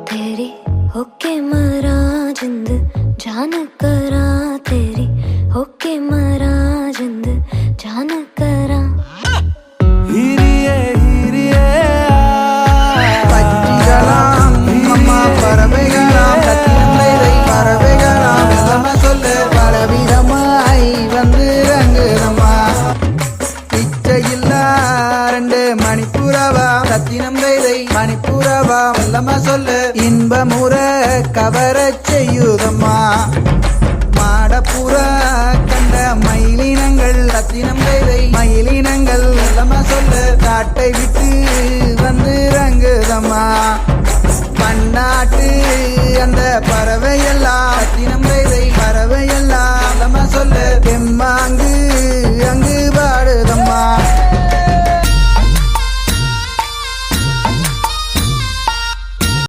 तेरी होके मरा जिंद जान करा तेरी होके मरा जिंद जान करा हिरिये हिरिये பச்சிகளாம் அம்மா பறவைகளாம் கத்தினந்தை பறவைகளாம் எல்லாம சொல்லு பலவிதமாய் வந்து ரங்குதம்மா பிச்சையில்லா 2 மணிப்புறவா சத்தினம் தைதை மணிப்புறவா எல்லாம சொல்லு இன்பமுற கவரச் செய்யுதம்மா மாடப்புற கண்ட மயிலினங்கள் ரத்தினம் தைதை மயிலினங்கள் எல்லாம சொல்லு காட்டை விட்டு வந்து ரங்குதம்மா பன்னாட்டு அந்த பறவையெல்லாம் ரத்தினம் தைதை பறவையெல்லாம் எல்லாம சொல்லு எம்மாங்கு அங்கு பாடுதம்மா